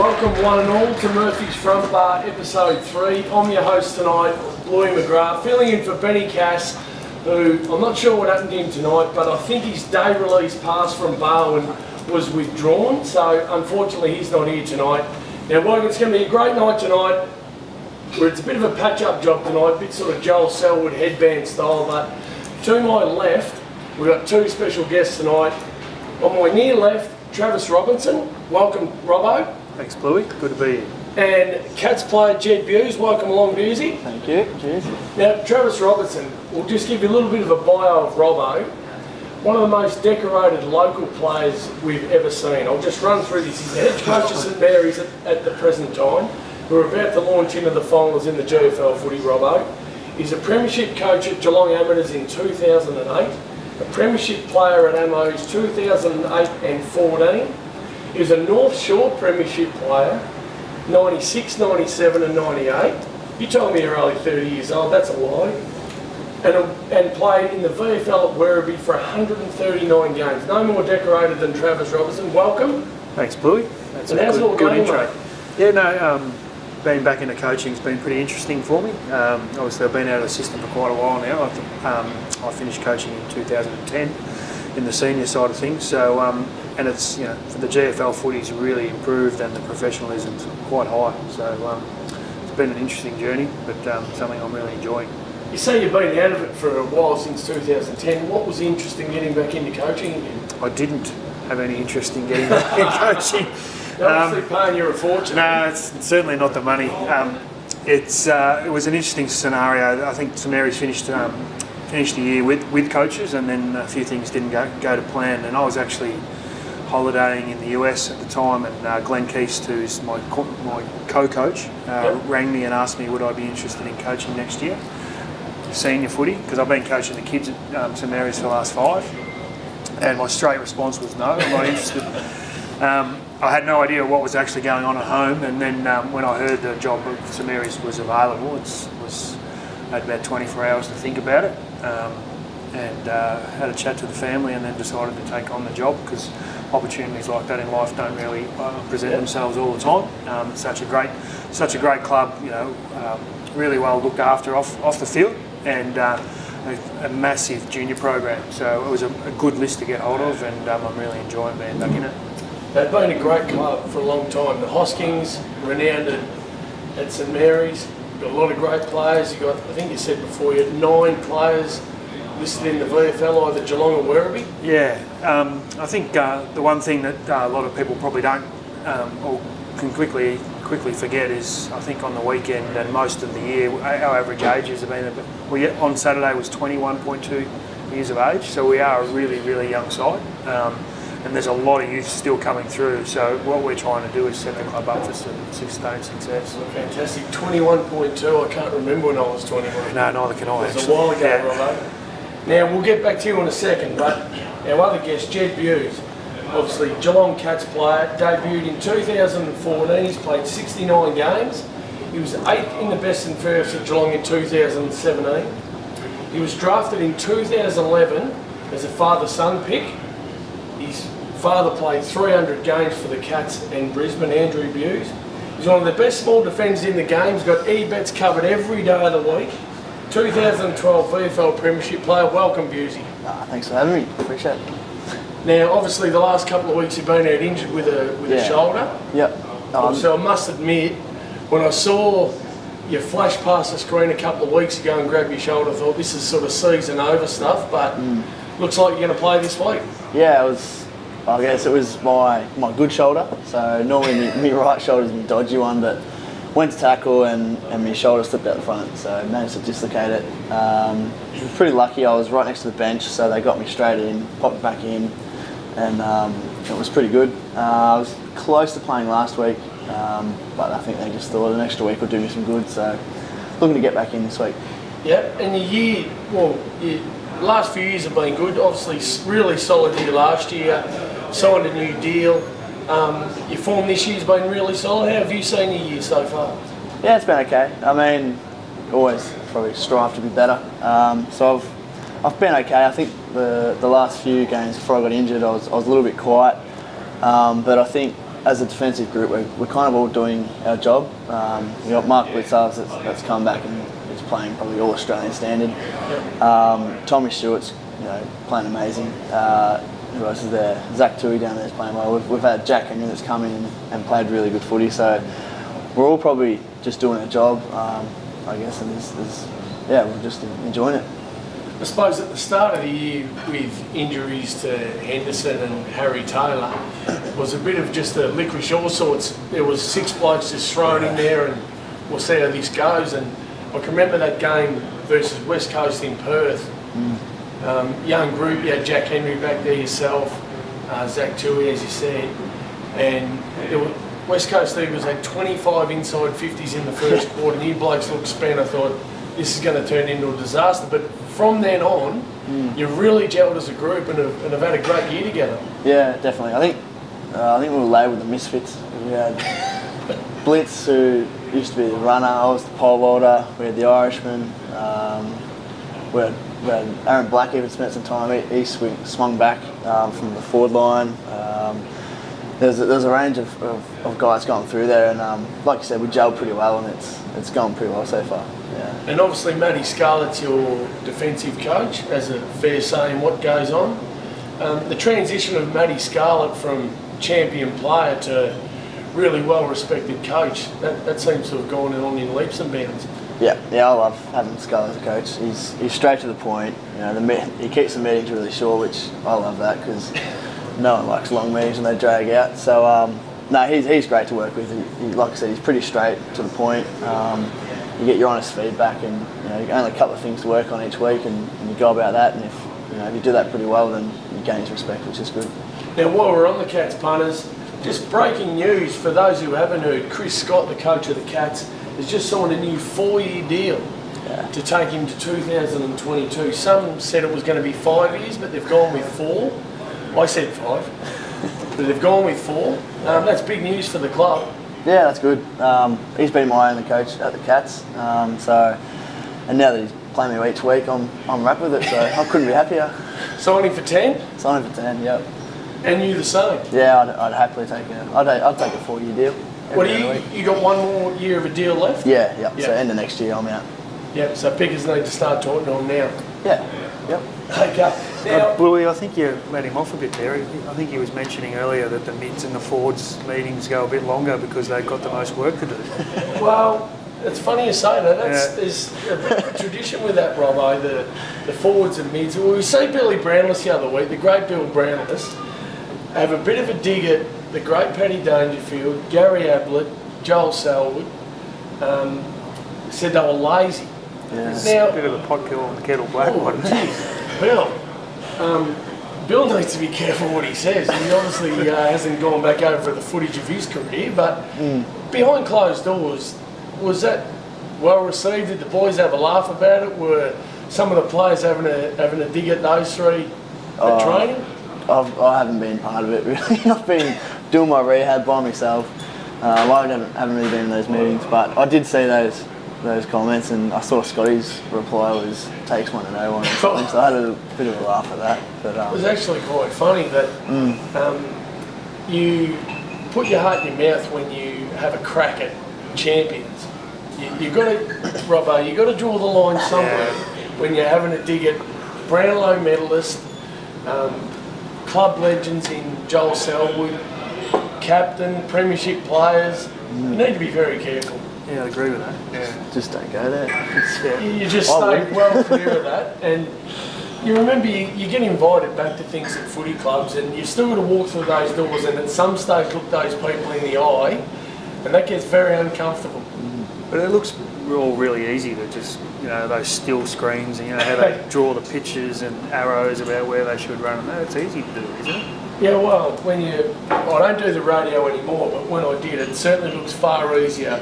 Welcome one and all to Murphy's Front Bar, episode 3. I'm your host tonight, Bluey McGrath, filling in for Benny Cass, who I'm not sure what happened to him tonight, but I think his day release pass from Barwon was withdrawn, so unfortunately he's not here tonight. Now, it's going to be a great night tonight, where it's a bit of a patch-up job tonight, a bit sort of Joel Selwood headband style, but to my left, we've got two special guests tonight. On my near left, Travis Robertson. Welcome, Robbo. Thanks, Bluey. Good to be here. And Cats player Jed Bews. Welcome along, Bewsy. Thank you. Cheers. Now, Travis Robertson, we'll just give you a little bit of a bio of Robbo. One of the most decorated local players we've ever seen. I'll just run through this. He's the head coach of St Mary's at the present time. We're about to launch into the finals in the GFL footy, Robbo. He's a premiership coach at Geelong Amateurs in 2008. A premiership player at Amos 2008 and 14. He was a North Shore premiership player, 96, 97 and 98. You told me you're only 30 years old, that's a lie. And played in the VFL at Werribee for 139 games. No more decorated than Travis Robertson. Welcome. Thanks, Bluey. That's and how's it all going, intro. Mate? Yeah, no, being back into coaching has been pretty interesting for me. Obviously, I've been out of the system for quite a while now. I finished coaching in 2010 in the senior side of things. So, and it's, you know, for the GFL footy's really improved and the professionalism's quite high. So, it's been an interesting journey, but something I'm really enjoying. You say you've been out of it for a while, since 2010. What was the interest in getting back into coaching again? I didn't have any interest in getting back in coaching. They're obviously paying you a fortune. No, it's certainly not the money. It was an interesting scenario. I think St Mary's finished the year with coaches, and then a few things didn't go to plan. And I was actually holidaying in the US at the time, and Glenn Keast, who's my co-coach, rang me and asked me would I be interested in coaching next year, senior footy, because I've been coaching the kids at St Mary's for the last 5. And my straight response was no, I'm not interested. I had no idea what was actually going on at home, and then when I heard the job at St Mary's was available, I had about 24 hours to think about it, and had a chat to the family, and then decided to take on the job, because opportunities like that in life don't really present themselves all the time. It's such a great club, you know, really well looked after off the field, and a massive junior program. So it was a good list to get hold of, and I'm really enjoying being back in it. They've been a great club for a long time. The Hoskings, renowned at St Mary's, got a lot of great players. You got, I think you said before, you had 9 players listed in the VFL, either Geelong or Werribee. Yeah, I think the one thing that a lot of people probably don't or can quickly forget is, I think on the weekend and most of the year, our average ages have been on Saturday was 21.2 years of age, so we are a really, really young side. And there's a lot of youth still coming through, so what we're trying to do is set the club up for some sustained success. Fantastic. 21.2, I can't remember when I was 21. No, neither can I. It was a while ago, Robbo. Now, we'll get back to you in a second, but our other guest, Jed Bews, obviously Geelong Cats player, debuted in 2014, he's played 69 games. He was 8th in the best and fairest at Geelong in 2017. He was drafted in 2011 as a father-son pick. His father played 300 games for the Cats in Brisbane, Andrew Bews. He's one of the best small defenders in the game. He's got E-bets covered every day of the week. 2012 VFL Premiership player. Welcome, Bewsy. Thanks for having me. Appreciate it. Now, obviously, the last couple of weeks you've been out injured with a shoulder. Yep. So I must admit, when I saw you flash past the screen a couple of weeks ago and grab your shoulder, I thought this is sort of season over stuff, but looks like you're going to play this week. Yeah, I guess it was my good shoulder. So normally my right shoulder's my dodgy one, but went to tackle and my shoulder slipped out the front, so managed to dislocate it. I was pretty lucky, I was right next to the bench, so they got me straight in, popped back in, and it was pretty good. I was close to playing last week, but I think they just thought an extra week would do me some good, so looking to get back in this week. Yeah, and your last few years have been good. Obviously, really solid year last year, signed a new deal. Your form this year's been really solid. How have you seen your year so far? Yeah, it's been okay. I mean, always probably strive to be better. So I've been okay. I think the last few games before I got injured, I was a little bit quiet. But I think as a defensive group, we're kind of all doing our job. We got Mark Blitzarves that's come back and is playing probably all Australian standard. Tommy Stewart's playing amazing. Who else is there? Zach Tui down there is playing well. We've had Jack Henry that's come in and played really good footy. So we're all probably just doing our job, I guess, and we're just enjoying it. I suppose at the start of the year, with injuries to Henderson and Harry Taylor, was a bit of just a licorice all sorts. There was 6 blokes just thrown in there, and we'll see how this goes. And I can remember that game versus West Coast in Perth. Young group, you had Jack Henry back there yourself, Zach Tui, as you said, and West Coast Eagles had 25 inside 50s in the first quarter, and you blokes looked spent. I thought, this is going to turn into a disaster. But from then on, you've really gelled as a group and have had a great year together. Yeah, definitely. I think we were labelled the misfits. We had Blitz, who used to be the runner. I was the pole vaulter. We had the Irishman. We had Aaron Black even spent some time. He swung back from the forward line. There's a range of guys going through there, and like you said, we gelled pretty well, and it's going pretty well so far. Yeah. And obviously, Matty Scarlett's your defensive coach, as a fair saying. What goes on? The transition of Matty Scarlett from champion player to really well-respected coach, that seems to have gone on in leaps and bounds. Yeah, I love having Scarlett as a coach. He's straight to the point. He keeps the meetings really short, which I love that because no one likes long meetings when they drag out. So he's great to work with. Like I said, he's pretty straight to the point. You get your honest feedback, and only a couple of things to work on each week, and you go about that. And if you do that pretty well, then you gain his respect, which is good. Now, while we're on the Cats punters, just breaking news for those who haven't heard: Chris Scott, the coach of the Cats, has just signed a new 4-year deal to take him to 2022. Some said it was going to be 5 years, but they've gone with 4. I said 5, but they've gone with 4. That's big news for the club. Yeah, that's good. He's been my only coach at the Cats, and now that he's playing me each week, I'm wrapped with it. So I couldn't be happier. Signing for 10? Signing for 10, yep. And you the same? Yeah, I'd happily take I'd take a 4-year deal. What you got one more year of a deal left? Yeah. So end of next year, I'm out. Yep. So pickers need to start talking to him now. Yeah. Yep. Okay. Now, Bluey, I think you let him off a bit there. I think he was mentioning earlier that the mids and the forwards meetings go a bit longer because they've got the most work to do. well, it's funny you say that. There's a tradition with that, Robbo, the forwards and mids. Well, we see Billy Brownless the other week, the great Bill Brownless, have a bit of a dig at the great Paddy Dangerfield, Gary Ablett, Joel Selwood. Said they were lazy. Yeah. Now, a bit of a pot kill on the kettle black one. Bill needs to be careful what he says. He obviously hasn't gone back over the footage of his career, but behind closed doors, was that well received? Did the boys have a laugh about it? Were some of the players having a dig at those three at training? I haven't been part of it really. I've been doing my rehab by myself. I haven't really been in those meetings, but I did see those comments, and I saw Scotty's reply was takes one to know one or something, so I had a bit of a laugh at that. But it was actually quite funny that you put your heart in your mouth when you have a crack at champions. You've got to, Robbo, you've got to draw the line somewhere when you're having a dig at Brownlow medalist, club legends in Joel Selwood, captain, premiership players. You need to be very careful. Yeah, I agree with that. Yeah. just don't go there. You just stay well clear of that, and you remember you get invited back to things at footy clubs, and you've still got to walk through those doors, and at some stage look those people in the eye, and that gets very uncomfortable. But it looks all really easy to just, those still screens and, how they draw the pictures and arrows about where they should run. And it's easy to do, isn't it? Yeah, well, I don't do the radio anymore, but when I did, it certainly looks far easier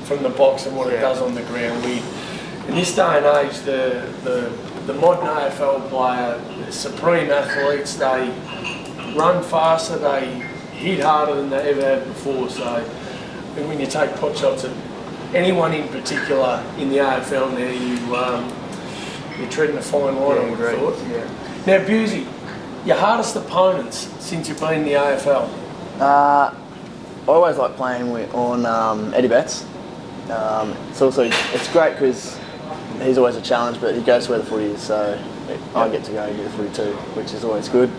from the box than what it does on the ground. In this day and age, the modern AFL player, the supreme athletes, they run faster, they hit harder than they ever have before. So when you take pot shots at anyone in particular in the AFL now, you're treading a fine line, I would have thought. Yeah. Now, Bewsy, your hardest opponents since you've been in the AFL? I always like playing on Eddie Betts. It's great because he's always a challenge, but he goes to where the footy is, so I get to go and get the footy too, which is always good.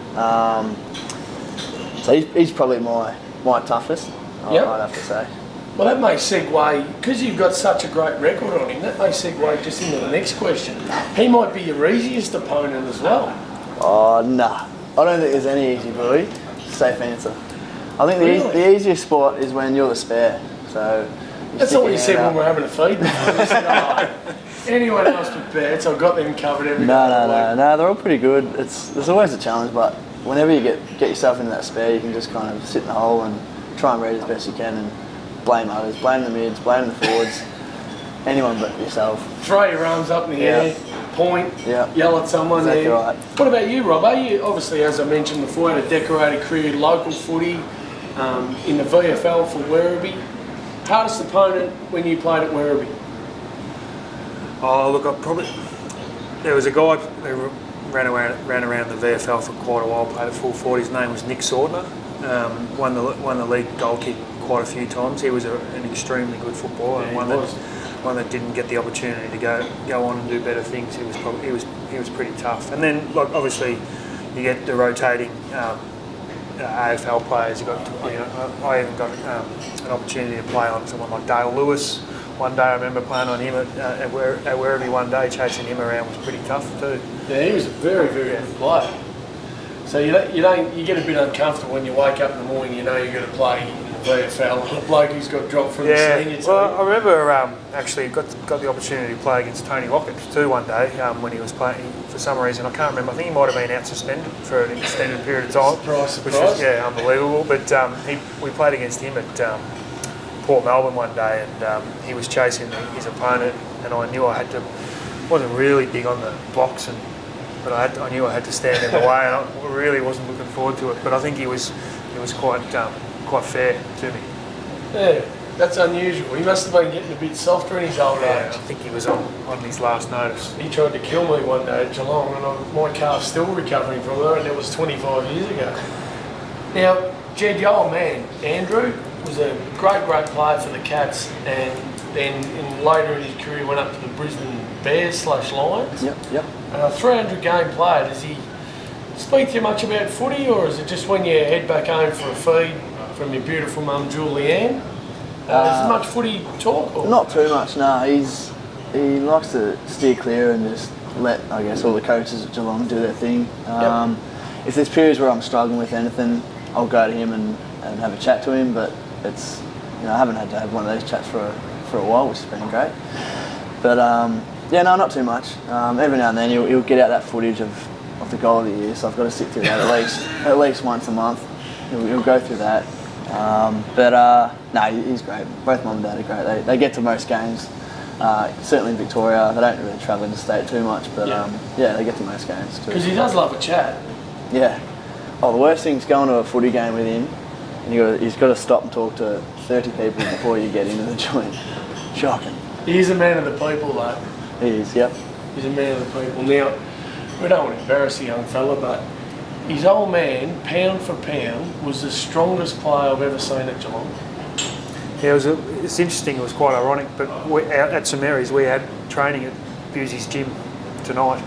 So he's probably my toughest, I'd have to say. Well, that may segue, because you've got such a great record on him, that may segue just into the next question. He might be your easiest opponent as well. Oh, nah. I don't think there's any easy, Bluey. Safe answer. I think the easiest spot is when you're the spare. So that's not what you said when we were having a feed. You said, oh, anyone else but Betts, I've got them covered every day. No, they're all pretty good. There's always a challenge, but whenever you get yourself into that spare, you can just kind of sit in the hole and try and read as best you can and blame others, blame the mids, blame the forwards, anyone but yourself. Throw your arms up in the air, point, yell at someone. Exactly right. What about you, Robbo? You obviously, as I mentioned before, had a decorated career, local footy, in the VFL for Werribee. Hardest opponent when you played at Werribee? Oh, look, there was a guy who ran around the VFL for quite a while, played at full 40. His name was Nick Sordner. Won the league goal kick quite a few times. He was an extremely good footballer, and one that didn't get the opportunity to go on and do better things. He was pretty tough. And then, like, obviously, you get the rotating AFL players. I even got an opportunity to play on someone like Dale Lewis. One day I remember playing on him at Werribee one day, chasing him around was pretty tough too. Yeah, he was a very, very good player. So you get a bit uncomfortable when you wake up in the morning, you know you're going to play in the VFL. A bloke who's got dropped from the senior team. Well, I remember actually got the opportunity to play against Tony Lockett too one day when he was playing. For some reason, I can't remember. I think he might have been out suspended for an extended period of time. Surprise. Which was unbelievable. But we played against him at Port Melbourne one day, and he was chasing his opponent, and I knew I wasn't really big on the blocks, but I knew I had to stand in the way, and I really wasn't looking forward to it. But I think he was quite fair to me. Yeah, that's unusual. He must have been getting a bit softer in his old age. I think he was on his last notice. He tried to kill me one day at Geelong, and my calf's still recovering from that, and that was 25 years ago. Now, Jed, your old man, Andrew, was a great player for the Cats, and then later in his career went up to the Brisbane Bears/Lions. Yep. 300 game player. Does he speak to you much about footy, or is it just when you head back home for a feed from your beautiful mum Julianne? Is there much footy talk? Or? Not too much, no. He likes to steer clear and just let, I guess, all the coaches at Geelong do their thing. If there's periods where I'm struggling with anything, I'll go to him and have a chat to him, but it's, I haven't had to have one of those chats for a while, which has been great. But not too much. Every now and then he'll get out that footage of the goal of the year, so I've got to sit through that at least once a month. He'll go through that. He's great. Both mum and dad are great. They get to most games. Certainly in Victoria, they don't really travel interstate too much, but they get to most games too. Because he does love a chat. Yeah. Oh, the worst thing's going to a footy game with him, and he's got to stop and talk to 30 people before you get into the joint. Shocking. He is a man of the people, though. He is, yep. He's a man of the people. Now, we don't want to embarrass the young fella, but his old man, pound for pound, was the strongest player I've ever seen at Geelong. Yeah, it's interesting. It was quite ironic, but at St Mary's we had training at Bews's gym tonight,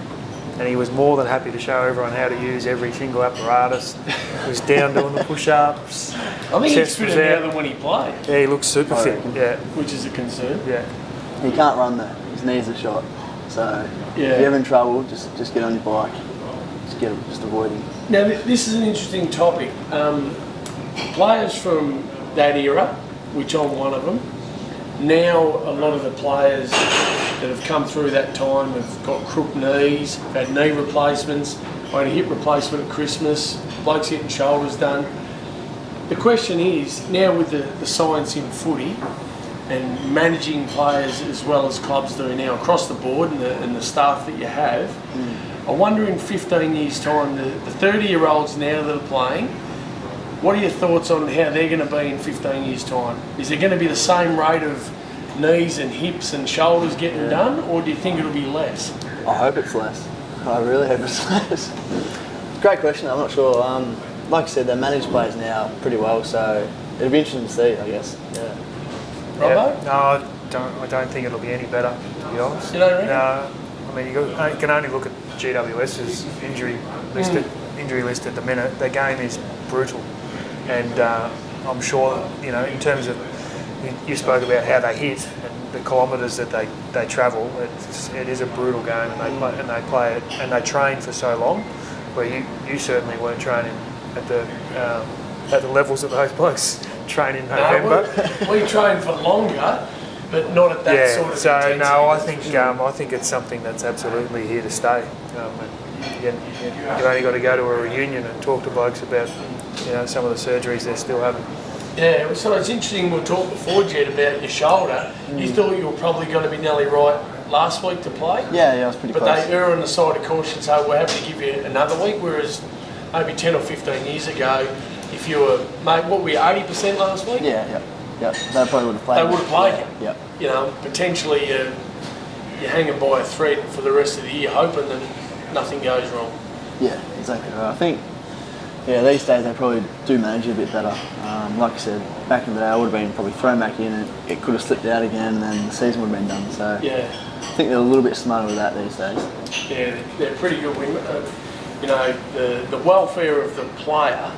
and he was more than happy to show everyone how to use every single apparatus. He was down doing the push-ups. I think he's fitter now than when he played. Yeah, he looks super fit. Yeah, which is a concern. Yeah, he can't run though. His knees are shot. So if you're ever in trouble, just get on your bike. Just avoid him. Now this is an interesting topic. Players from that era, which I'm one of them. Now a lot of the players that have come through that time have got crook knees, had knee replacements. I had a hip replacement at Christmas. Blokes getting shoulders done. The question is, now with the science in footy and managing players as well as clubs do now across the board and the staff that you have, I wonder in 15 years' time, the 30-year-olds now that are playing, what are your thoughts on how they're going to be in 15 years' time? Is there going to be the same rate of knees and hips and shoulders getting done, or do you think it'll be less? I hope it's less. I really hope it's less. Great question. I'm not sure. Like I said, they manage players now pretty well, so it'll be interesting to see, I guess. Yeah. Robbo? No, I don't think it'll be any better, to be honest. You don't reckon? No, I mean, you can only look at GWS's injury list at the minute. Their game is brutal, and I'm sure, in terms of, you spoke about how they hit and the kilometres that they travel. It is a brutal game, and they play it, and they train for so long. Where you certainly weren't training at the levels that those blokes train in November. No, we train for longer, but not at that sort of intensity. No, I think it's something that's absolutely here to stay. You've only got to go to a reunion and talk to blokes about some of the surgeries they're still having. Yeah, so it's interesting. We talked before, Jed, about your shoulder. You thought you were probably going to be nearly right last week to play. Yeah, I was pretty close. But they err on the side of caution, so we're happy to give you another week. Whereas maybe 10 or 15 years ago, if you were, mate, what were you, 80% last week? Yeah. They probably would have played. They would have played you. Yeah. Potentially you're hanging by a thread for the rest of the year, hoping that nothing goes wrong. Yeah, exactly right. I think, these days they probably do manage it a bit better. Like I said, back in the day I would have been probably thrown back in and it could have slipped out again and then the season would have been done. So I think they're a little bit smarter with that these days. Yeah, they're pretty good. The welfare of the player,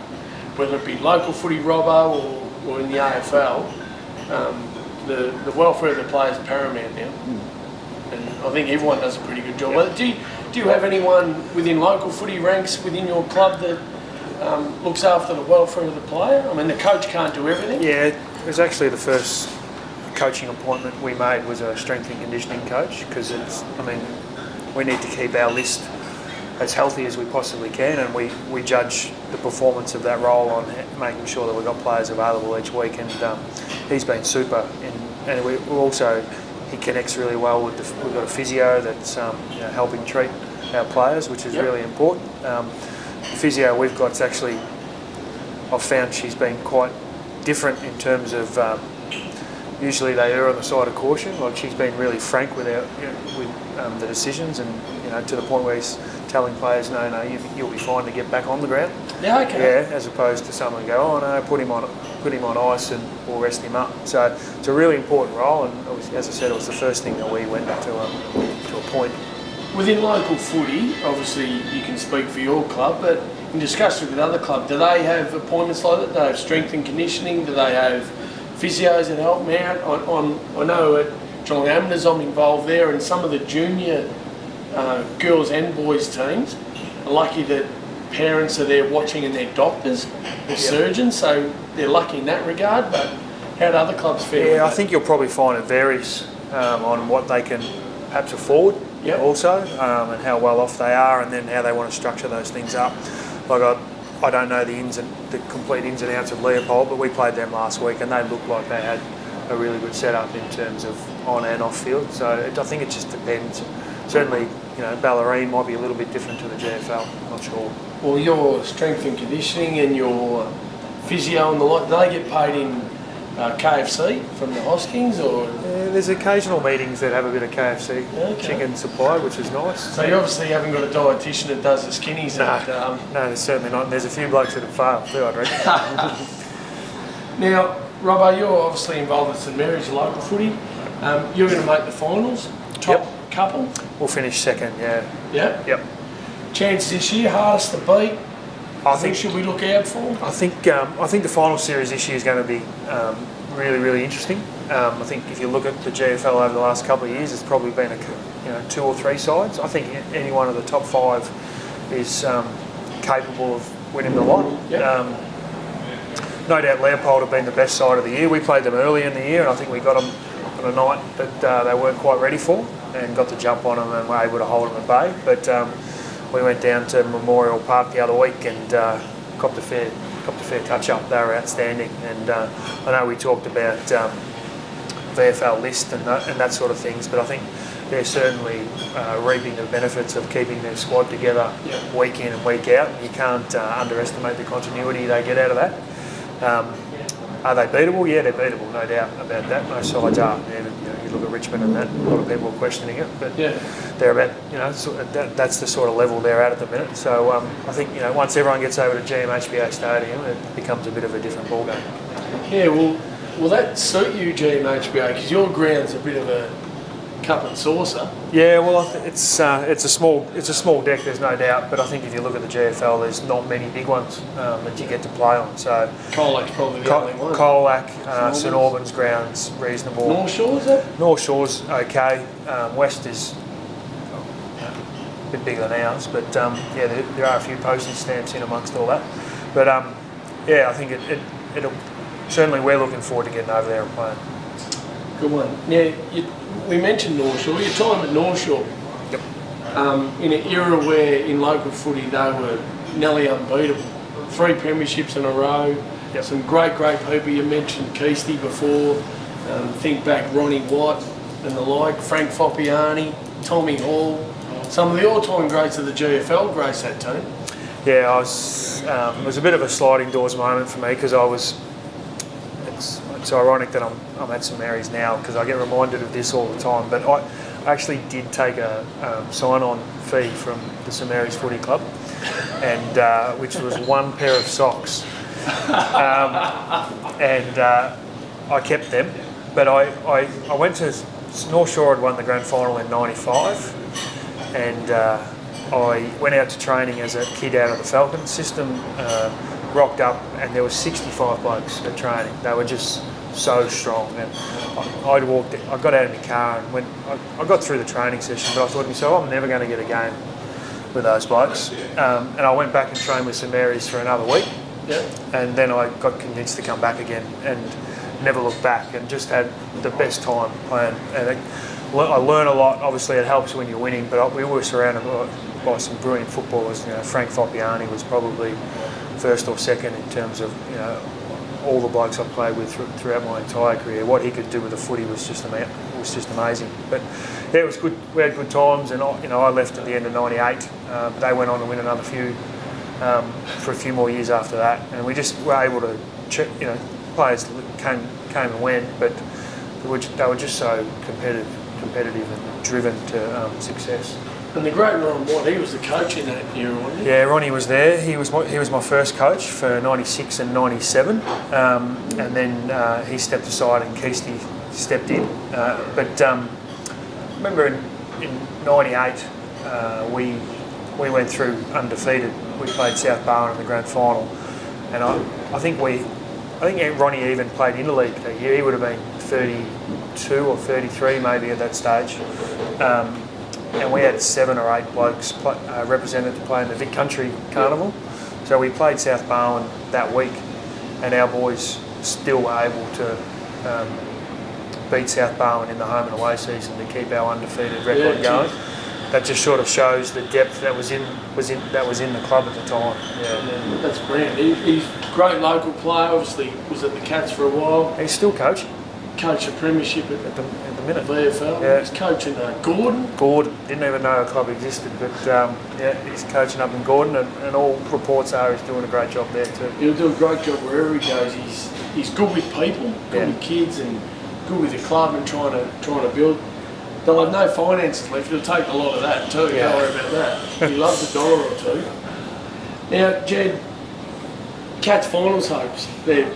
whether it be local footy, Robbo, or in the AFL, the welfare of the player is paramount now. And I think everyone does a pretty good job. Well, do you have anyone within local footy ranks within your club that looks after the welfare of the player? I mean, the coach can't do everything. Yeah, it was actually the first coaching appointment we made was a strength and conditioning coach, because we need to keep our list as healthy as we possibly can, and we judge the performance of that role on making sure that we've got players available each week, and he's been super. And we also, he connects really well with we've got a physio that's helping treat our players, which is really important. The physio we've got's actually, I've found she's been quite different in terms of, usually they err on the side of caution. Like, she's been really frank with the decisions, and to the point where he's telling players, no, you'll be fine to get back on the ground. Yeah, okay. Yeah, as opposed to someone go, oh no, put him on ice and we'll rest him up. So it's a really important role, and as I said, it was the first thing that we went to appoint. Within local footy, obviously you can speak for your club, but in discussion with other clubs, do they have appointments like that? Do they have strength and conditioning? Do they have physios that help them out? I know at Geelong Amateurs I'm involved there, and some of the junior girls and boys teams are lucky that parents are there watching and they're doctors or surgeons, so they're lucky in that regard. But how do other clubs feel? Yeah, I think you'll probably find it varies on what they can perhaps afford also, and how well off they are, and then how they want to structure those things up. Like I don't know the complete ins and outs of Leopold, but we played them last week and they looked like they had a really good setup in terms of on and off field. So I think it just depends. Certainly, Ballerine might be a little bit different to the GFL, I'm not sure. Well, your strength and conditioning and your physio and the like, do they get paid in KFC from the Hoskings, or? Yeah, there's occasional meetings that have a bit of KFC chicken supply, which is nice. So you obviously haven't got a dietitian that does the skinnies. No, there's certainly not. And there's a few blokes that have failed too, I'd reckon. Now, Robbo, you're obviously involved with St Mary's local footy. You're going to make the finals, top couple. We'll finish second, yeah. Yeah? Yep. Chances this year, hardest to beat? I think should we look out for? I think the final series this year is going to be really, really interesting. I think if you look at the GFL over the last couple of years, it's probably been 2 or 3 sides. I think any one of the top 5 is capable of winning the lot. Yep. No doubt Leopold have been the best side of the year. We played them early in the year, and I think we got them on a night that they weren't quite ready for, and got the jump on them and were able to hold them at bay. But we went down to Memorial Park the other week and copped a fair touch-up. They were outstanding, and I know we talked about VFL list and that sort of things, but I think they're certainly reaping the benefits of keeping their squad together week in and week out. You can't underestimate the continuity they get out of that. Are they beatable? Yeah, they're beatable, no doubt about that. Most sides are. You look at Richmond and that, a lot of people are questioning it, but they're about, that's the sort of level they're at the minute. So I think, once everyone gets over to GMHBA Stadium, it becomes a bit of a different ballgame. Yeah, well, will that suit you, GMHBA? Because your ground's a bit of a cup and saucer. Yeah, well, it's a small deck, there's no doubt. But I think if you look at the GFL, there's not many big ones that you get to play on. So Colac's probably the only one. Colac, St Albans grounds reasonable. North Shore, is it? North Shore's okay. West is a bit bigger than ours, but yeah, there are a few postage stamps in amongst all that. But yeah, I think it'll certainly, we're looking forward to getting over there and playing. Good one. Now, we mentioned North Shore. Your time at North Shore, Yep. in an era where in local footy they were nearly unbeatable. 3 premierships in a row. Yep. Some great people. You mentioned Keasty before. Think back Ronnie Watt and the like. Frank Foppiani, Tommy Hall. Some of the all-time greats of the GFL graced that team. Yeah, it was a bit of a sliding doors moment for me because it's ironic that I'm at St Mary's now because I get reminded of this all the time. But I actually did take a sign-on fee from the St Mary's Footy Club, and which was 1 pair of socks, and I kept them. But I went to North Shore had won the grand final in '95, and I went out to training as a kid out of the Falcon system. Rocked up and there was 65 blokes at training. They were just so strong. And I got out of my car and I got through the training session, but I thought to myself, I'm never going to get a game with those blokes. And I went back and trained with St Mary's for another week. Yep. And then I got convinced to come back again and never looked back and just had the best time playing. And I learned a lot. Obviously, it helps when you're winning, but we were surrounded by some brilliant footballers. You know, Frank Foppiani was probably first or second in terms of all the blokes I played with throughout my entire career. What he could do with the footy was just amazing. But yeah, it was good. We had good times, and I left at the end of '98. They went on to win another few for a few more years after that, and we just were able to players came and went, but they were just so competitive and driven to success. And the great Ron Watt, he was the coach in that era, wasn't he? Yeah, Ronnie was there. He was my first coach for '96 and '97, and then he stepped aside and Keasty stepped in. But I remember in '98 we went through undefeated. We played South Barwon in the grand final, and I think Ronnie even played interleague that year. He would have been 32 or 33 maybe at that stage. And we had 7 or 8 blokes represented to play in the Vic Country Carnival. So we played South Barwon that week, and our boys still were able to beat South Barwon in the home and away season to keep our undefeated record going. That just sort of shows the depth that was in the club at the time. Yeah, that's brilliant. He's a great local player. Obviously, was at the Cats for a while. He's still coaching. Coached a premiership at the minute. VFL. Yeah. He's coaching Gordon. Gordon, didn't even know a club existed, but yeah, he's coaching up in Gordon, and all reports are he's doing a great job there too. He'll do a great job wherever he goes. He's good with people, good with kids, and good with the club, and trying to build. They'll have no finances left. He'll take a lot of that too. Yeah. Don't worry about that. He loves a dollar or two. Now, Jed, Cats finals hopes. They're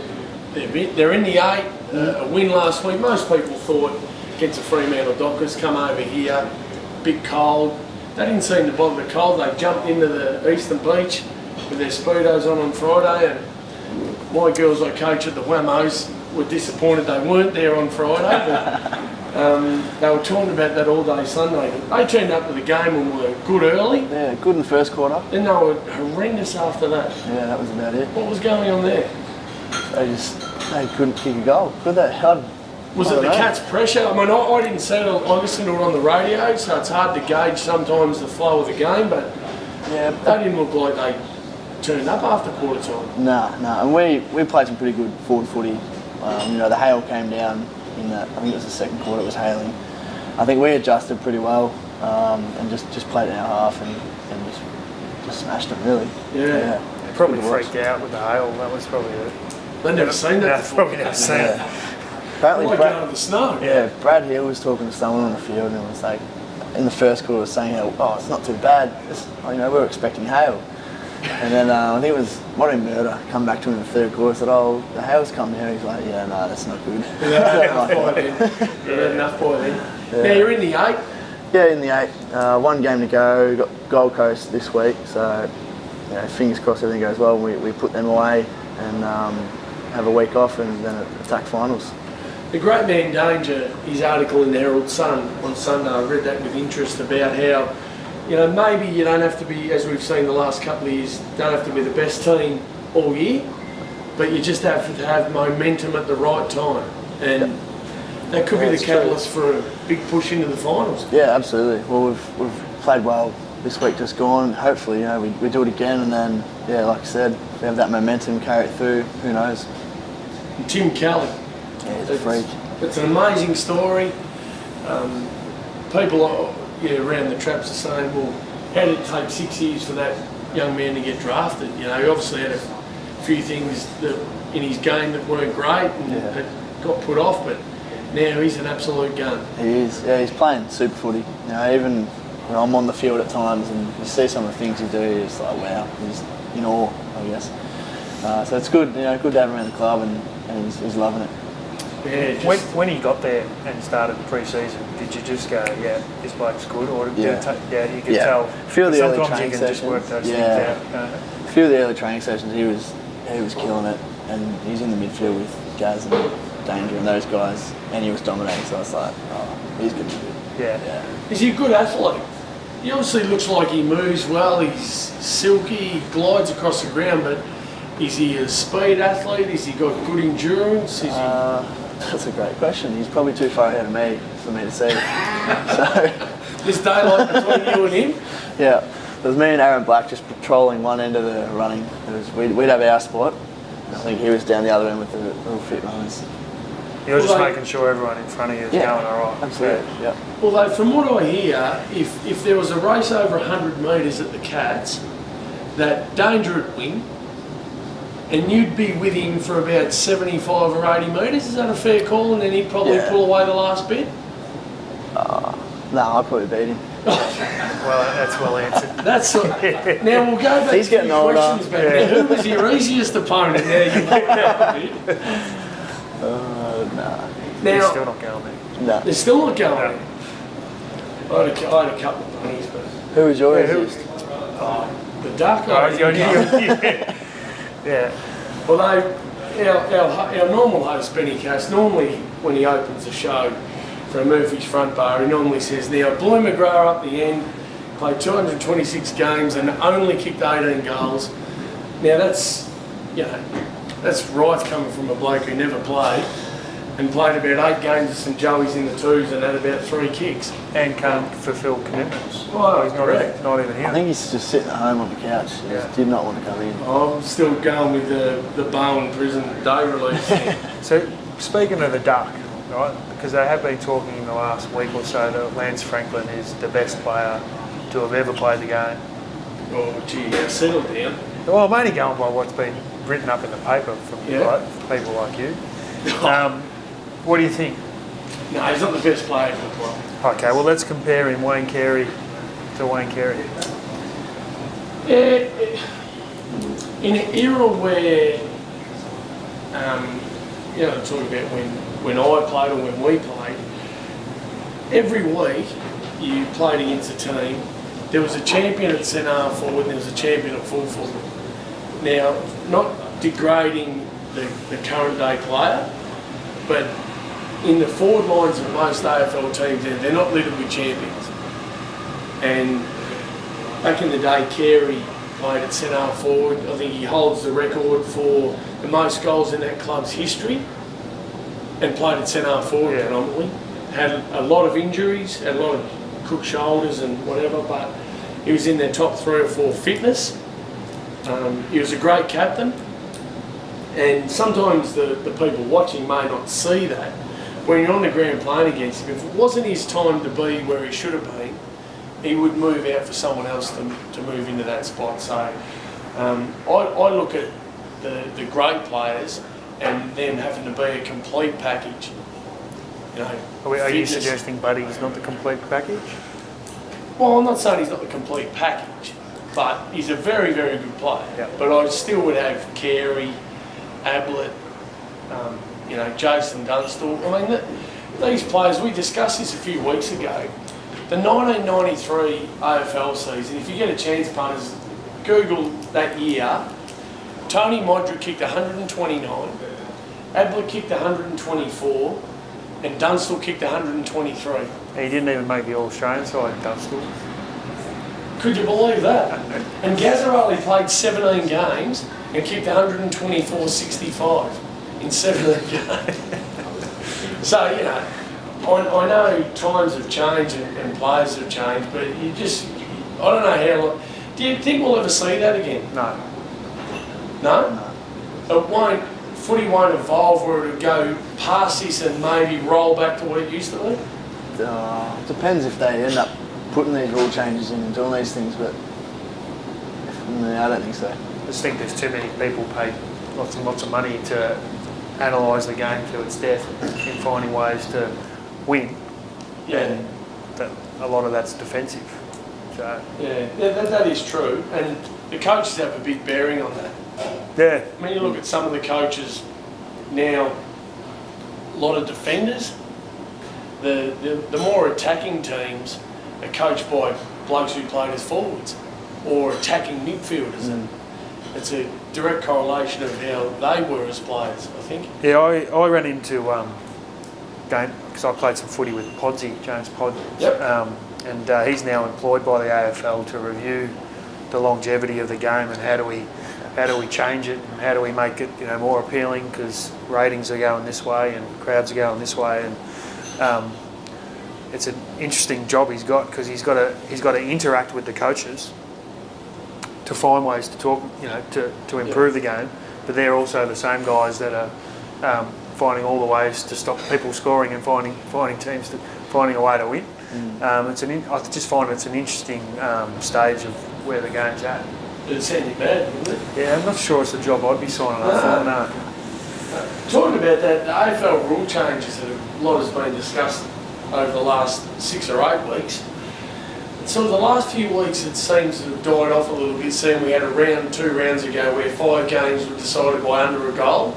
in the 8. A win last week. Most people thought against the Fremantle Dockers, come over here, bit cold. They didn't seem to bother the cold. They jumped into the Eastern Beach with their Speedos on Friday, and my girls I coach at the Wamos were disappointed they weren't there on Friday. But, they were talking about that all day Sunday. They turned up to the game and were good early. Yeah, good in the first quarter. Then they were horrendous after that. Yeah, that was about it. What was going on there? They couldn't kick a goal, could they? Was it the Cats' pressure? I mean, I didn't see it. I listened to it on the radio, so it's hard to gauge sometimes the flow of the game, but yeah, they didn't look like they turned up after quarter time. No, and we played some pretty good forward footy. The hail came down in that. I think it was the second quarter. It was hailing. I think we adjusted pretty well and just played it in our half and just smashed them really. Yeah. They probably freaked out with the hail. That was probably it. They've never seen that before. Probably never seen it. Apparently, Like going to the snow. Yeah, Brad Hill was talking to someone on the field and was like, in the first quarter, was saying, "Oh, it's not too bad. We were expecting hail." And then I think it was might have been Murder come back to him in the third quarter. Said, "Oh, the hail's come here." He's like, "Yeah, no, that's not good." Enough boy then. Now you're in the 8. Yeah, in the 8. One game to go. We've got Gold Coast this week, so fingers crossed everything goes well. We put them away and have a week off and then attack finals. The great man Danger, his article in the Herald Sun on Sunday, I read that with interest about how, maybe you don't have to be, as we've seen the last couple of years, don't have to be the best team all year, but you just have to have momentum at the right time. And that could be the catalyst for a big push into the finals. Yeah, absolutely. Well, we've played well this week just gone. Hopefully, we do it again, and then, like I said, if we have that momentum, carry it through, who knows. And Tim Kelly. Yeah, he's a freak. It's an amazing story. People around the traps are saying, well, how did it take 6 years for that young man to get drafted? He obviously had a few things in his game that weren't great and had got put off, but now he's an absolute gun. He is. Yeah, he's playing super footy. Even when I'm on the field at times and you see some of the things he do, it's like, wow, he's in awe, I guess. So it's good, good to have him around the club and he's loving it. Yeah, when he got there and started pre-season, did you just go, yeah, this bloke's good, or did you could tell? A few of the early sometimes training you can just work sessions. those things out. A few of the early training sessions, he was killing it, and he's in the midfield with Gaz and Danger and those guys, and he was dominating. So I was like, oh, he's good to do. Yeah. Is he a good athlete? He obviously looks like he moves well. He's silky. He glides across the ground, but is he a speed athlete? Has he got good endurance? That's a great question. He's probably too far ahead of me for me to see. So there's daylight between you and him? Yeah. It was me and Aaron Black just patrolling one end of the running. We'd have our spot. I think he was down the other end with the real fit runners. You're just making sure everyone in front of you is going all right. Absolutely, yeah. Although from what I hear, if there was a race over 100 metres at the Cats, that Danger would win, and you'd be with him for about 75 or 80 metres. Is that a fair call? And then he'd probably pull away the last bit? No, I'd probably beat him. Well, that's well answered. Now we'll go back He's to getting your older. questions back. Now, who was your easiest opponent? Now you've got that a bit. Nah. He's still not going there. No. They're still not going there. I had a couple of pennies, but... Who was your easiest? The Duck. Yeah. Although our normal host, Benny Cass, normally when he opens the show for Murphy's Front Bar, he normally says, now Bluey McGrath up the end, played 226 games and only kicked 18 goals. Now that's right coming from a bloke who never played and played about 8 games with St Joey's in the twos and had about 3 kicks. And can't fulfil commitments. Oh, he's correct. Not even here. I think he's just sitting at home on the couch. He just did not want to come in. I'm still going with the Bowen prison day release. So, speaking of the Duck, right, because they have been talking in the last week or so that Lance Franklin is the best player to have ever played the game. Oh, gee, yeah, settle down. Well, I'm only going by what's been written up in the paper from people like you. What do you think? No, he's not the best player for the club. Okay, well, let's compare him, Wayne Carey to Wayne Carey. In an era where, I'm talking about when I played or when we played, every week you played against a team, there was a champion at centre half forward and there was a champion at full forward. Now, not degrading the current day player, but in the forward lines of most AFL teams, they're not littered with champions. And back in the day, Carey played at centre half forward. I think he holds the record for the most goals in that club's history and played at centre half forward predominantly. Had a lot of injuries, had a lot of crook shoulders and whatever, but he was in their top 3 or 4 fitness. He was a great captain. And sometimes the people watching may not see that. When you're on the ground playing against him, if it wasn't his time to be where he should have been, he would move out for someone else to move into that spot. So I look at the great players and them having to be a complete package. Are you suggesting Buddy's not the complete package? Well, I'm not saying he's not the complete package, but he's a very, very good player. Yep. But I still would have Carey, Ablett, Jason Dunstall. I mean, these players, we discussed this a few weeks ago. The 1993 AFL season, if you get a chance, punters, Google that year. Tony Modric kicked 129, Ablett kicked 124, and Dunstall kicked 123. He didn't even make the All-Australian side, Dunstall. Could you believe that? And Gazzaroli played 17 games and kicked 124-65 in 17 games. So, I know times have changed and players have changed, but I don't know how long. Do you think we'll ever see that again? No. No? Footy won't evolve where it'll go past this and maybe roll back to what it used to be? Depends if they end up putting these rule changes in and doing these things, but I don't think so. I just think there's too many people paid lots and lots of money to analyse the game to its death in finding ways to win. Yeah. And a lot of that's defensive. So Yeah, that is true. And the coaches have a big bearing on that. yeah, I mean, you look at some of the coaches now, a lot of defenders. The more attacking teams are coached by blokes who played as forwards or attacking midfielders, and it's a direct correlation of how they were as players, I think. yeah. I ran into game because I played some footy with Podsy, James Pod. Yep. And he's now employed by the AFL to review the longevity of the game and how do we change it and how do we make it more appealing, because ratings are going this way and crowds are going this way, and it's an interesting job he's got because he's got to interact with the coaches to find ways to talk, to improve the game, but they're also the same guys that are finding all the ways to stop people scoring and finding a way to win. I just find it's an interesting stage of where the game's at. It'd sound you bad, wouldn't it? Yeah, I'm not sure it's a job I'd be signing up for. No. Talking about that, the AFL rule changes that a lot has been discussed over the last 6 or 8 weeks. So the last few weeks it seems to have died off a little bit, seeing we had 2 rounds ago where 5 games were decided by under a goal.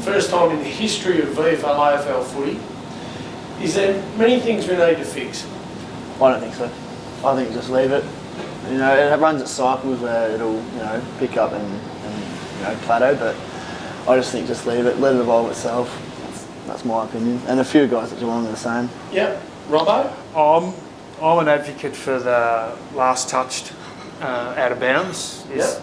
First time in the history of VFL AFL footy. Is there many things we need to fix? I don't think so. I think just leave it. It runs its cycles where it'll, pick up and plateau, but I just think just leave it, let it evolve itself. That's my opinion. And a few guys at Geelong are the same. Yep. Robbo? I'm an advocate for the last touched out of bounds. It's a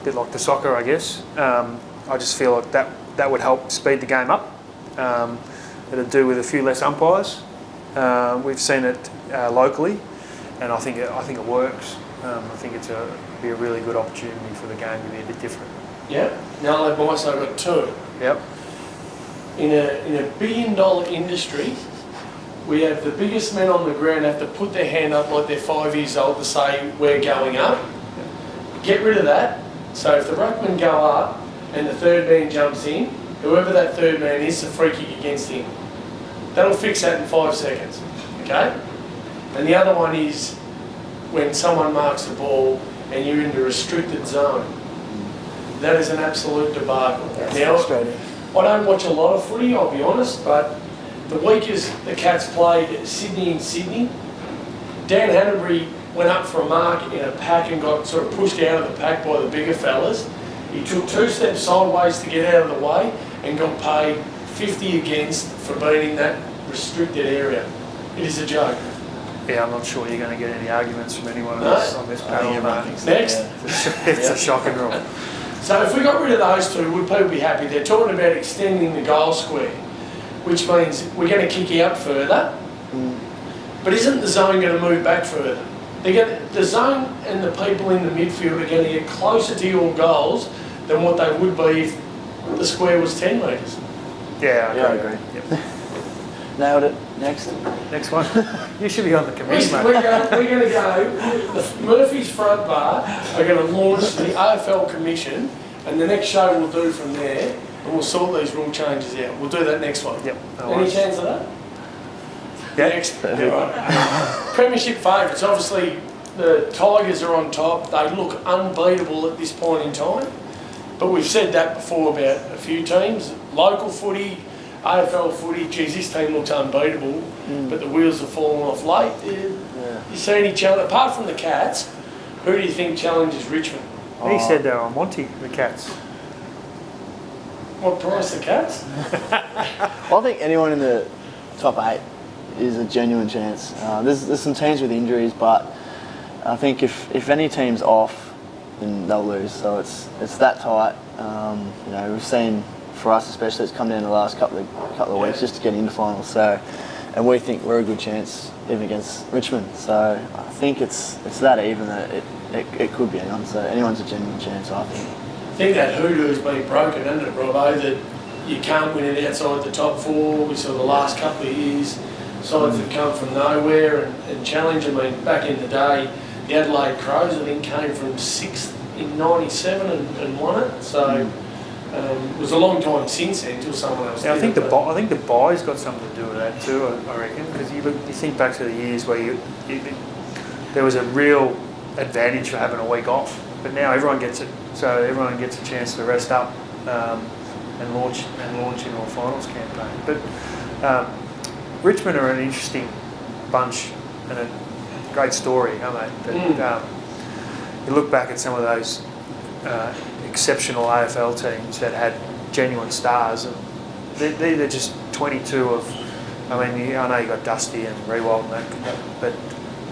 bit like the soccer, I guess. I just feel like that would help speed the game up. It'll do with a few less umpires. We've seen it locally, and I think it works. I think it'd be a really good opportunity for the game to be a bit different. Yep. Now they've also got 2. Yep. In a $1 billion industry, we have the biggest men on the ground have to put their hand up like they're 5 years old to say we're going up. Get rid of that. So if the ruckmen go up and the third man jumps in, whoever that third man is, a free kick against him. That'll fix that in 5 seconds. Okay? And the other one is when someone marks the ball and you're in the restricted zone. That is an absolute debacle. That's now, frustrating. I don't watch a lot of footy, I'll be honest, but the week the Cats played Sydney in Sydney, Dan Hanbury went up for a mark in a pack and got sort of pushed out of the pack by the bigger fellas. He took 2 steps sideways to get out of the way and got paid 50 against for being in that restricted area. It is a joke. Yeah, I'm not sure you're going to get any arguments from anyone else on this panel. Next. It's a shocking rule. So if we got rid of those 2, would people be happy? They're talking about extending the goal square, which means we're going to kick out further. But isn't the zone going to move back further? The zone and the people in the midfield are going to get closer to your goals than what they would be if the square was 10 metres. Yeah, I agree. Yep. Nailed it. Next one. You should be on the committee, mate. We're going to go, Murphy's Front Bar are going to launch the AFL Commission, and the next show we'll do from there, and we'll sort these rule changes out. We'll do that next one. Yep. Any chance of that? Yeah. Next. Right. Premiership favourites. Obviously, the Tigers are on top. They look unbeatable at this point in time. But we've said that before about a few teams. Local footy, AFL footy, geez, this team looks unbeatable, but the wheels have fallen off late. You see any challenge, apart from the Cats, who do you think challenges Richmond? He said they're on Monty, the Cats. What price, the Cats? Well, I think anyone in the top 8 is a genuine chance. There's some teams with injuries, but I think if any team's off, then they'll lose. So it's that tight. We've seen, for us especially, it's come down the last couple of weeks just to get into finals. So, and we think we're a good chance even against Richmond. So I think it's that even that it could be anyone. So anyone's a genuine chance, I think. I think that hoodoo's been broken, hasn't it, Robbo, that you can't win it outside the top 4. We saw the last couple of years, sides have come from nowhere and challenge. I mean, back in the day, the Adelaide Crows, I think, came from 6th in 97 and won it. So it was a long time since then until someone else did. I think the bye's got something to do with that too, I reckon, because you think back to the years where there was a real advantage for having a week off, but now everyone gets it. So everyone gets a chance to rest up and launch into a finals campaign. But Richmond are an interesting bunch and a great story, aren't they? That, you look back at some of those exceptional AFL teams that had genuine stars, and they're just 22 of. I mean, I know you got Dusty and Rewald and that, but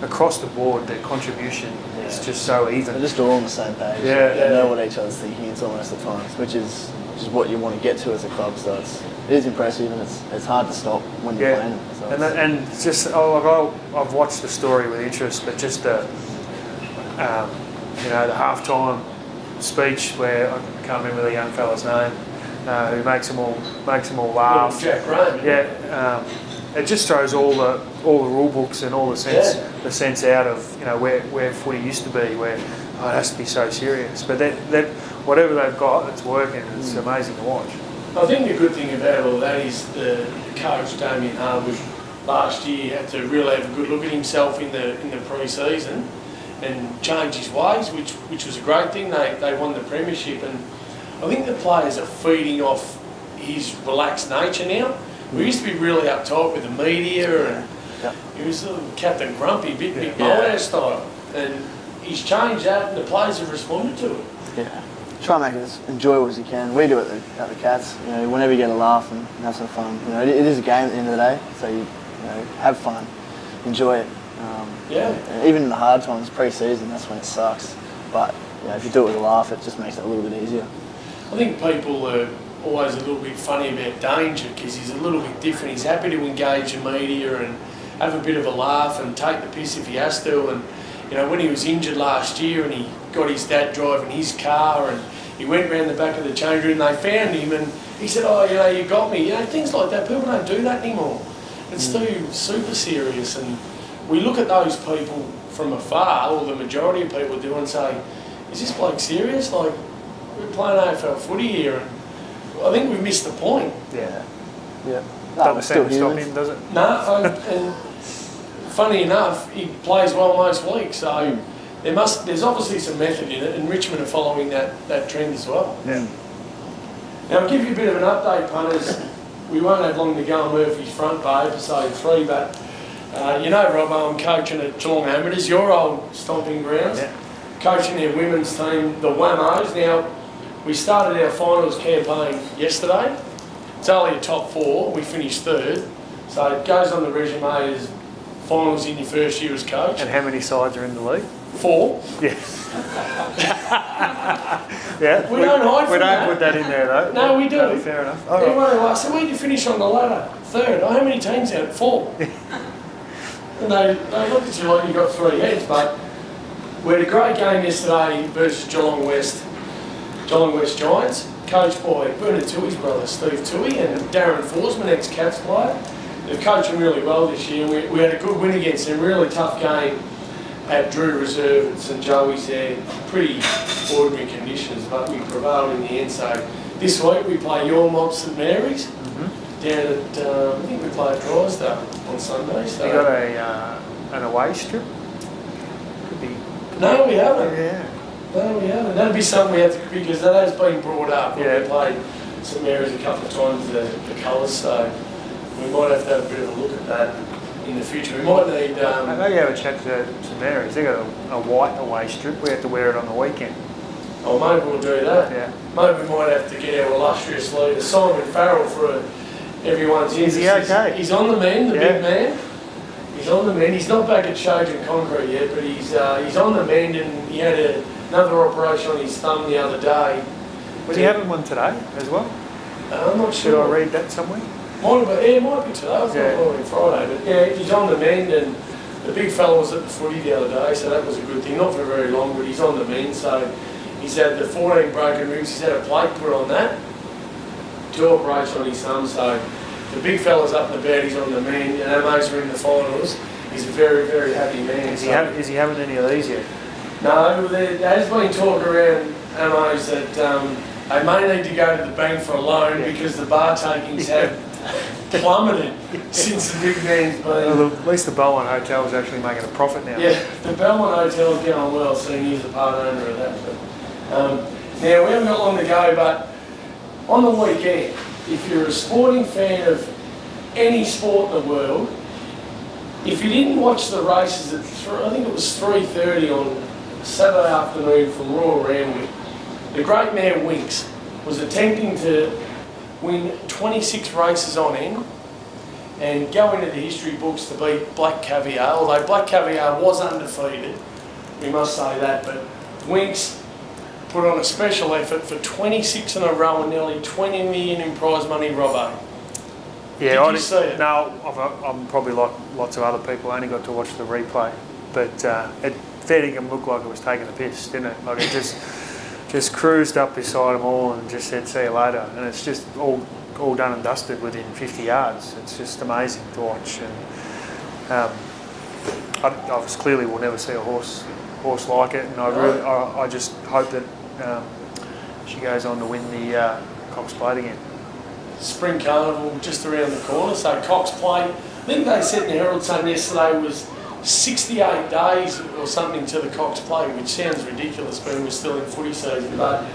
across the board, their contribution is just so even. They're just all on the same page. They know what each other's thinking. It's almost at times, which is what you want to get to as a club. So it is impressive, and it's hard to stop when you're playing them. So and just I've watched the story with interest, but just the the halftime speech where I can't remember the young fella's name, who makes them all laugh. Jack Ryan. Yeah. It just throws all the rule books and all the sense out of where footy used to be, where it has to be so serious. But that whatever they've got, it's working. It's amazing to watch. I think the good thing about all that is the coach Damien Harwood last year had to really have a good look at himself in the pre-season and change his ways, which was a great thing. They won the premiership, and I think the players are feeding off his relaxed nature now. We used to be really uptight with the media, and he was sort of Captain Grumpy, bit Moldau style, and he's changed that, and the players have responded to it. Yeah, try and make it as enjoyable as you can. We do it at the Cats. Whenever you get a laugh and have some fun. It is a game at the end of the day, so you have fun, enjoy it. Even in the hard times, pre-season, that's when it sucks. But if you do it with a laugh, it just makes it a little bit easier. I think people are always a little bit funny about Danger because he's a little bit different. He's happy to engage the media and have a bit of a laugh and take the piss if he has to. And when he was injured last year and he got his dad driving his car and he went round the back of the change room and they found him and he said, you got me. Things like that. People don't do that anymore. It's too super serious. And we look at those people from afar, or the majority of people do, and say, is this bloke serious? Like, we're playing AFL footy here. And I think we've missed the point. Yeah. Doesn't seem to stop him, does it? No, and funny enough, he plays well most weeks, so there's obviously some method in it, and Richmond are following that trend as well. Yeah. Now, I'll give you a bit of an update, punters. We won't have long to go on Murphy's Front by episode 3, but Robbo, I'm coaching at Geelong Amateurs, your old stomping grounds. Yeah. Coaching their women's team, the Whammos. Now, we started our finals campaign yesterday. It's only a top 4. We finished 3rd. So it goes on the resume as finals in your first year as coach. And how many sides are in the league? 4. Yeah. Yeah. We don't hide from that. We don't put that in there though. No, we do. No, fair enough. Everyone asks, so where did you finish on the ladder? 3rd. How many teams out? 4. And they look at you like you got 3 heads, but we had a great game yesterday versus Geelong West Giants, coached by Bernard Tui's brother Steve Tui and Darren Forsman, ex-Cats player. They've coached them really well this year. We had a good win against them, really tough game at Drew Reserve at St Joey's there. Pretty ordinary conditions, but we prevailed in the end. So this week we play your mob St Mary's down at, I think we play at Drysdale on Sunday. So you got an away strip? would be. No, we haven't. Yeah. No, we haven't. That'd be something we have to, because that has been brought up when Yeah. we played St Mary's a couple of times, the colours, so we might have to have a bit of a look at that in the future. We might need... Maybe have a chat to St Mary's. They've got a white away strip. We have to wear it on the weekend. Oh, maybe we'll do that. Yeah. Maybe we might have to get our illustrious leader, Simon Farrell, for everyone's Is he interest. okay? He's on the mend, the Yeah. big man. He's on the mend. He's not back at Trojan Concrete yet, but he's on the mend, and he had another operation on his thumb the other day. Was he having one today as well? I'm not Should sure. I read that somewhere? Might have been, yeah, it might be today. I thought it might be Friday, but yeah, he's on the mend, and the big fella was at the footy the other day, so that was a good thing. Not for very long, but he's on the mend, so he's had the 14 broken ribs. He's had a plate put on that, 2 operations on his thumb, so the big fella's up and about. He's on the mend, and Amos are in the finals. He's a very, very happy man. Is he having any of these yet? No, there has been talk around Amos that they may need to go to the bank for a loan because the bar takings have plummeted since the big man's been. Well, at least the Bowen Hotel is actually making a profit now. Yeah, the Belmont Hotel's going well, seeing he's a part owner of that. But, now, we haven't got long to go, but on the weekend, if you're a sporting fan of any sport in the world, if you didn't watch the races at, I think it was 3:30 on Saturday afternoon from Royal Randwick, the great man Winks was attempting to win 26 races on end and go into the history books to beat Black Caviar, although Black Caviar was undefeated, we must say that, but Winks put on a special effort for 26 in a row and nearly 20 million in prize money, Robbo. Yeah, Did you see it? No, I'm probably like lots of other people. I only got to watch the replay, but it fair dinkum looked like it was taking a piss, didn't it? Like it just cruised up beside them all and just said, "See you later," and it's just all done and dusted within 50 yards. It's just amazing to watch, and I was clearly will never see a horse like it, and I just hope that she goes on to win the Cox Plate again. Spring Carnival just around the corner, so Cox Plate, I think they said in the Herald Sun yesterday was 68 days or something to the Cox Plate, which sounds ridiculous when we're still in footy season, but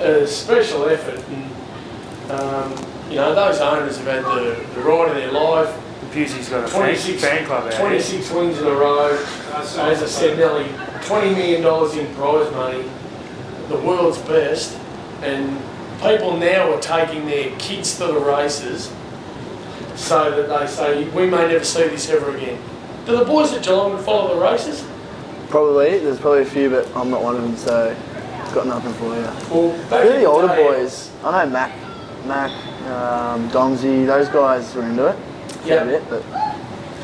a special effort, and you know, those owners have had the ride of their life. Bewsey's got a 26 fan club out 26 wins in a row, as I said, nearly $20 million in prize money, the world's best, and people now are taking their kids to the races so that they say, we may never see this ever again. Do the boys at Geelong follow the races? Probably. There's probably a few, but I'm not one of them, so got nothing for you. Well, back Who are in the older day- boys? I know Mac, Domsey, those guys were into it. Yeah. A bit, but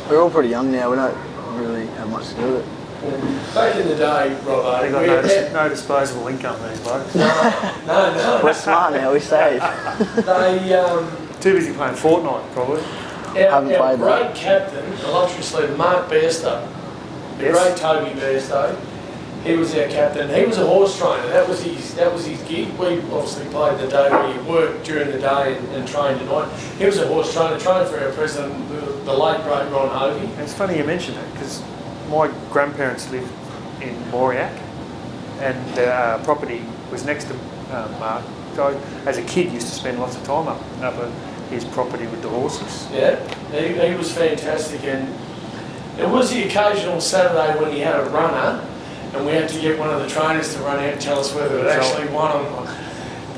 we're all pretty young now. We don't really have much to do with it. Back in the day, Robbo, They got no disposable income, these blokes. no. We're smart now. We save. They, Too busy playing Fortnite, probably. Haven't our played great that. captain, illustrious leader, Mark Bairstow, the Yes. great Toby Bairstow, he was our captain. He was a horse trainer. That was his gig. We obviously played the day where you worked during the day and trained at night. He was a horse trainer, trained for our president, the late great Ron Hovey. It's funny you mention that because my grandparents lived in Moriac and the property was next to Mark. So as a kid used to spend lots of time up at his property with the horses. Yeah, he was fantastic, and it was the occasional Saturday when he had a runner and we had to get one of the trainers to run out and tell us whether it actually won or not.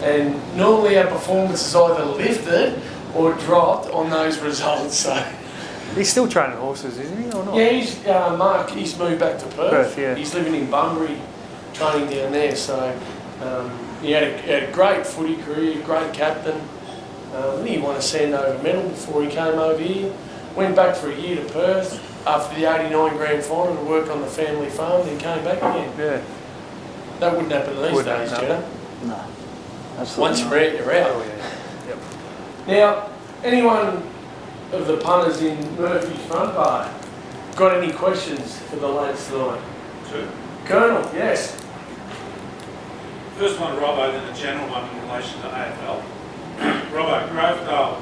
And normally our performances either lifted or dropped on those results. So He's still training horses, isn't he, or not? yeah, Mark, he's moved back to Perth. Yeah. He's living in Bunbury, training down there. So he had a great footy career, great captain. He won a Sandover medal before he came over here. Went back for a year to Perth after the '89 grand final to work on the family farm, then came back again. Yeah. That wouldn't happen these Wouldn't days, happen, Jeddah. No, absolutely Once not. you're out, you're out. Oh, yeah. Yep. Now, anyone of the punters in Murphy's front bar got any questions for the lads tonight? Two. Colonel, yes. First one, Robbo, then a general one in relation to AFL. Robbo, Grovedale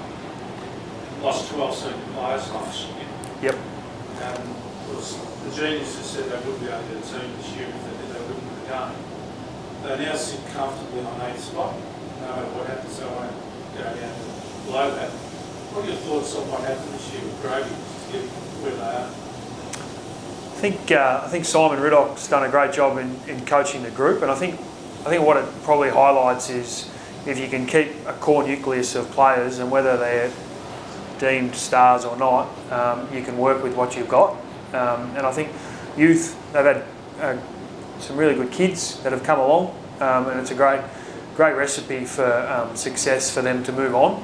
lost 12 senior players last year. Yep. was the geniuses said they wouldn't be able to get a team this year if they wouldn't win the game. They now sit comfortably on 8th spot. No matter what happens, they won't go down below that. What are your thoughts on what happened this year with Gravy to get where they are? I think Simon Riddock's done a great job in coaching the group, and I think what it probably highlights is if you can keep a core nucleus of players, and whether they're deemed stars or not, you can work with what you've got. And I think youth, they've had some really good kids that have come along, and it's a great recipe for success for them to move on.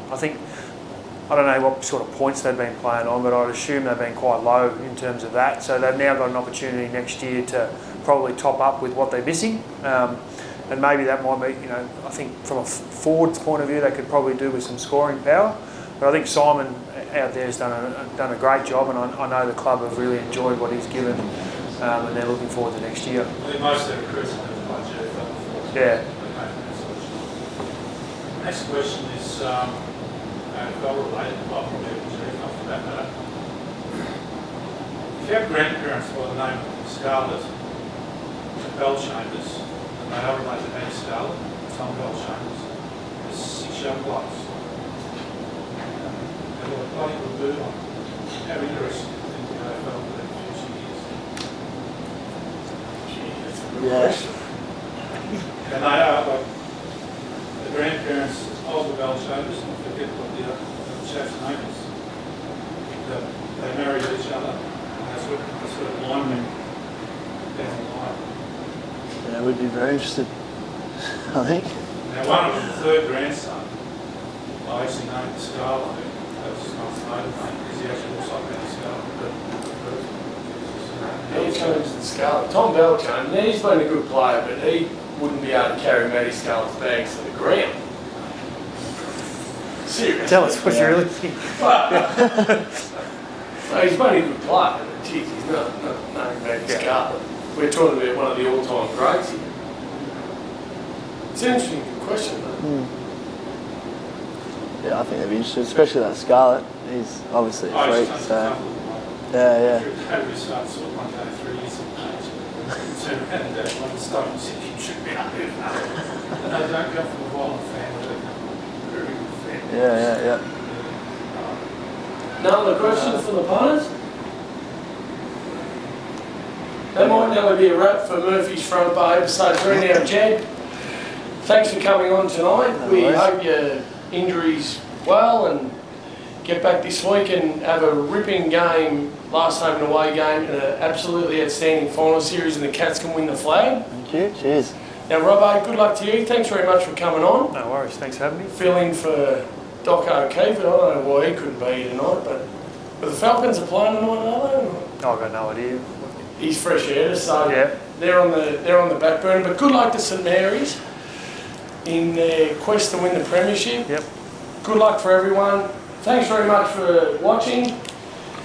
I don't know what sort of points they've been playing on, but I'd assume they've been quite low in terms of that. So they've now got an opportunity next year to probably top up with what they're missing. And maybe that might be, I think from a forward's point of view, they could probably do with some scoring power. But I think Simon out there has done a great job, and I know the club have really enjoyed what he's given, and they're looking forward to next year. I think most of the recruits have been quite cheerful. Yeah. Next question is AFL related, well, off for that matter. If you have grandparents by the name of Scarlett and Bell Chambers, and they are related to Annie Scarlett, Tom Bell Chambers, there's 6 young blokes. They've got a bloody good boot on. How interesting do you think the AFL will be in future years? Yeah. And they are like the grandparents of the Bell Chambers, and I forget what the chap's name is. They married each other, and that's what blind men down the line. Yeah, we'd be very interested, I think. Now, one of them, the third grandson, I actually named Scarlett. That was his nice name, because he actually looks like Andy Scarlett. Bell Jones and Scarlett. Tom Bell Jones, now he's been a good player, but he wouldn't be able to carry Matty Scarlett's bags to the ground. Seriously. Tell us what you really think. No, he's been a good player, but geez, he's not Matty Scarlett. We're talking about one of the all-time greats here. It's an interesting question, though. Yeah, I think they'd be interested, especially that Scarlett. He's obviously a freak, so yeah. He started sort of one day 3 years of age. Turned around and one stone said he should be up there. And they don't come from a violent family, they come from a very good family. Yeah. No other questions from the punters? That might now be a wrap for Murphy's Front Bar episode 3 now. Jed, thanks for coming on tonight. No We worries. hope your injury's well and get back this week and have a ripping game, last home and away game, and an absolutely outstanding final series, and the Cats can win the flag. Thank you. Cheers. Now, Robbo, good luck to you. Thanks very much for coming on. No worries. Thanks for having me. Fill in for Doc O'Keefe, and I don't know why he couldn't be here tonight, but the Falcons are playing tonight, are they? I've got no idea. He's fresh air, so Yeah. they're on the back burner. But good luck to St Mary's in their quest to win the premiership. Yep. Good luck for everyone. Thanks very much for watching.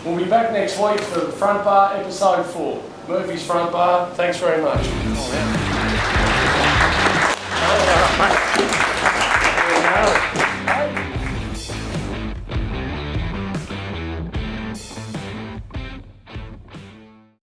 We'll be back next week for the Front Bar episode 4. Murphy's Front Bar. Thanks very much. Oh, yeah.